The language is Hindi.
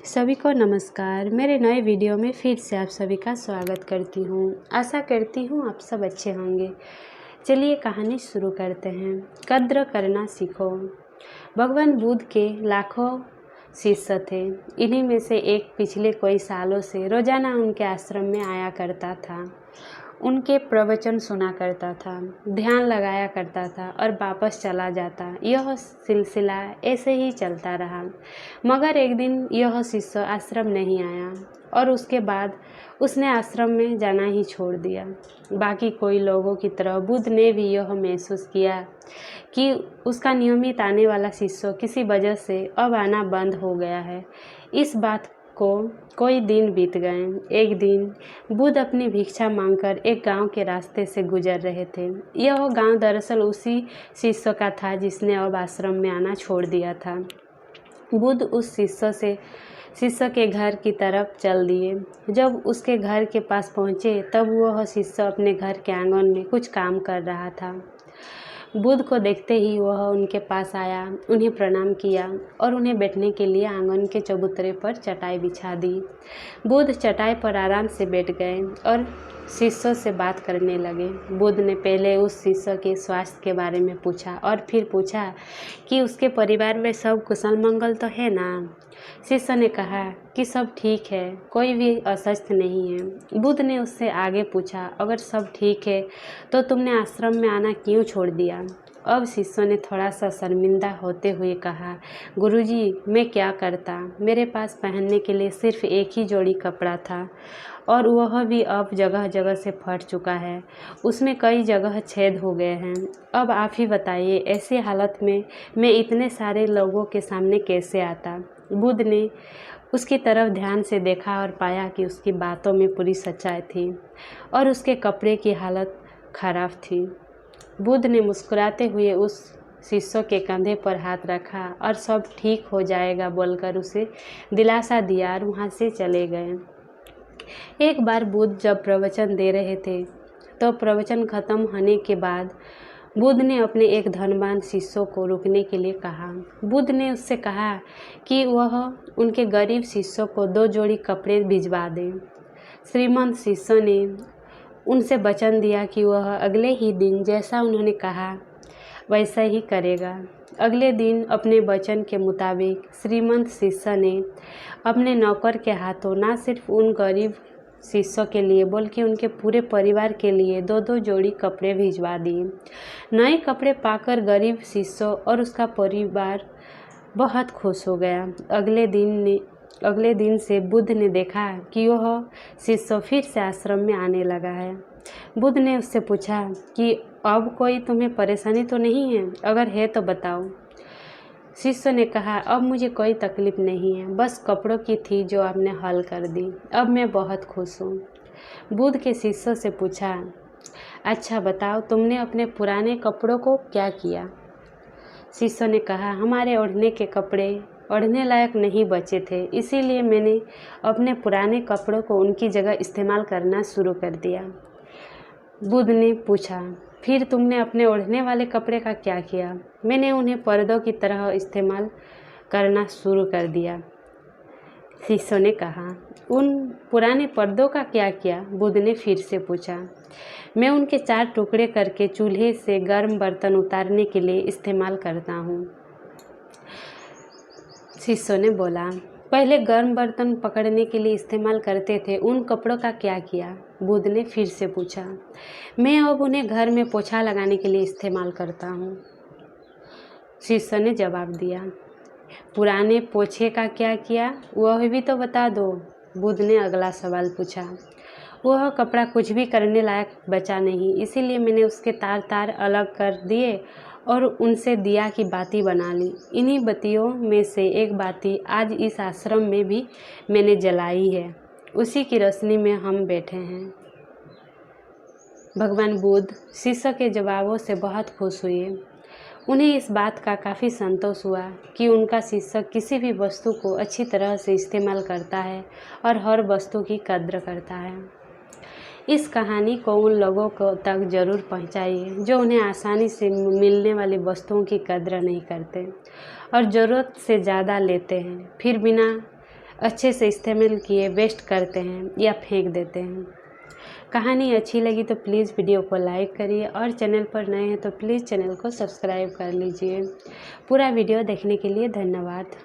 सभी को नमस्कार। मेरे नए वीडियो में फिर से आप सभी का स्वागत करती हूँ। आशा करती हूँ आप सब अच्छे होंगे। चलिए कहानी शुरू करते हैं। कद्र करना सीखो। भगवान बुद्ध के लाखों शिष्य थे। इन्हीं में से एक पिछले कई सालों से रोजाना उनके आश्रम में आया करता था, उनके प्रवचन सुना करता था, ध्यान लगाया करता था और वापस चला जाता। यह सिलसिला ऐसे ही चलता रहा। मगर एक दिन यह शिष्य आश्रम नहीं आया और उसके बाद उसने आश्रम में जाना ही छोड़ दिया। बाकी कोई लोगों की तरह बुद्ध ने भी यह महसूस किया कि उसका नियमित आने वाला शिष्य किसी वजह से अब आना बंद हो गया है। इस बात को कोई दिन बीत गए। एक दिन बुद्ध अपनी भिक्षा मांगकर एक गांव के रास्ते से गुजर रहे थे। यह गांव दरअसल उसी शिष्य का था जिसने अब आश्रम में आना छोड़ दिया था। बुद्ध उस शिष्य के घर की तरफ चल दिए। जब उसके घर के पास पहुँचे तब वह शिष्य अपने घर के आंगन में कुछ काम कर रहा था। बुद्ध को देखते ही वह उनके पास आया, उन्हें प्रणाम किया और उन्हें बैठने के लिए आंगन के चबूतरे पर चटाई बिछा दी। बुद्ध चटाई पर आराम से बैठ गए और शिष्य से बात करने लगे। बुद्ध ने पहले उस शिष्य के स्वास्थ्य के बारे में पूछा और फिर पूछा कि उसके परिवार में सब कुशल मंगल तो है ना। शिष्य ने कहा कि सब ठीक है, कोई भी अस्वस्थ नहीं है। बुद्ध ने उससे आगे पूछा, अगर सब ठीक है तो तुमने आश्रम में आना क्यों छोड़ दिया। अब शिष्य ने थोड़ा सा शर्मिंदा होते हुए कहा, गुरुजी मैं क्या करता, मेरे पास पहनने के लिए सिर्फ एक ही जोड़ी कपड़ा था और वह भी अब जगह जगह से फट चुका है, उसमें कई जगह छेद हो गए हैं। अब आप ही बताइए, ऐसी हालत में मैं इतने सारे लोगों के सामने कैसे आता। बुद्ध ने उसकी तरफ ध्यान से देखा और पाया कि उसकी बातों में पूरी सच्चाई थी और उसके कपड़े की हालत खराब थी। बुद्ध ने मुस्कुराते हुए उस शिष्य के कंधे पर हाथ रखा और सब ठीक हो जाएगा बोलकर उसे दिलासा दिया और वहाँ से चले गए। एक बार बुद्ध जब प्रवचन दे रहे थे तो प्रवचन खत्म होने के बाद बुद्ध ने अपने एक धनवान शिष्य को रुकने के लिए कहा। बुद्ध ने उससे कहा कि वह उनके गरीब शिष्य को 2 जोड़ी कपड़े भिजवा दे। श्रीमंत शिष्य ने उनसे वचन दिया कि वह अगले ही दिन जैसा उन्होंने कहा वैसा ही करेगा। अगले दिन अपने वचन के मुताबिक श्रीमंत शिष्य ने अपने नौकर के हाथों न सिर्फ उन गरीब शिष्यों के लिए बल्कि उनके पूरे परिवार के लिए 2-2 जोड़ी कपड़े भिजवा दिए। नए कपड़े पाकर गरीब शिष्य और उसका परिवार बहुत खुश हो गया। अगले दिन से बुद्ध ने देखा कि वह शिष्य फिर से आश्रम में आने लगा है। बुद्ध ने उससे पूछा कि अब कोई तुम्हें परेशानी तो नहीं है, अगर है तो बताओ। शिष्य ने कहा, अब मुझे कोई तकलीफ नहीं है, बस कपड़ों की थी जो आपने हल कर दी, अब मैं बहुत खुश हूँ। बुद्ध के शिष्य से पूछा, अच्छा बताओ तुमने अपने पुराने कपड़ों को क्या किया। शिष्य ने कहा, हमारे ओढ़ने के कपड़े ओढ़ने लायक नहीं बचे थे, इसीलिए मैंने अपने पुराने कपड़ों को उनकी जगह इस्तेमाल करना शुरू कर दिया। बुद्ध ने पूछा, फिर तुमने अपने ओढ़ने वाले कपड़े का क्या किया। मैंने उन्हें पर्दों की तरह इस्तेमाल करना शुरू कर दिया। शिष्य ने कहा, उन पुराने पर्दों का क्या किया। बुद्ध ने फिर से पूछा। मैं उनके 4 टुकड़े करके चूल्हे से गर्म बर्तन उतारने के लिए इस्तेमाल करता हूँ। शिष्य ने बोला, पहले गर्म बर्तन पकड़ने के लिए इस्तेमाल करते थे, उन कपड़ों का क्या किया। बुद्ध ने फिर से पूछा। मैं अब उन्हें घर में पोछा लगाने के लिए इस्तेमाल करता हूँ। शिष्य ने जवाब दिया, पुराने पोछे का क्या किया, वह भी तो बता दो। बुद्ध ने अगला सवाल पूछा। वह कपड़ा कुछ भी करने लायक बचा नहीं, इसीलिए मैंने उसके तार अलग कर दिए और उनसे दिया की बाती बना ली। इन्हीं बत्तियों में से एक बाती आज इस आश्रम में भी मैंने जलाई है, उसी की रोशनी में हम बैठे हैं। भगवान बुद्ध शिष्य के जवाबों से बहुत खुश हुए। उन्हें इस बात का काफ़ी संतोष हुआ कि उनका शिष्य किसी भी वस्तु को अच्छी तरह से इस्तेमाल करता है और हर वस्तु की कद्र करता है। इस कहानी को उन लोगों को तक जरूर पहुंचाइए जो उन्हें आसानी से मिलने वाली वस्तुओं की कद्र नहीं करते और ज़रूरत से ज़्यादा लेते हैं, फिर बिना अच्छे से इस्तेमाल किए वेस्ट करते हैं या फेंक देते हैं। कहानी अच्छी लगी तो प्लीज़ वीडियो को लाइक करिए और चैनल पर नए हैं तो प्लीज़ चैनल को सब्सक्राइब कर लीजिए। पूरा वीडियो देखने के लिए धन्यवाद।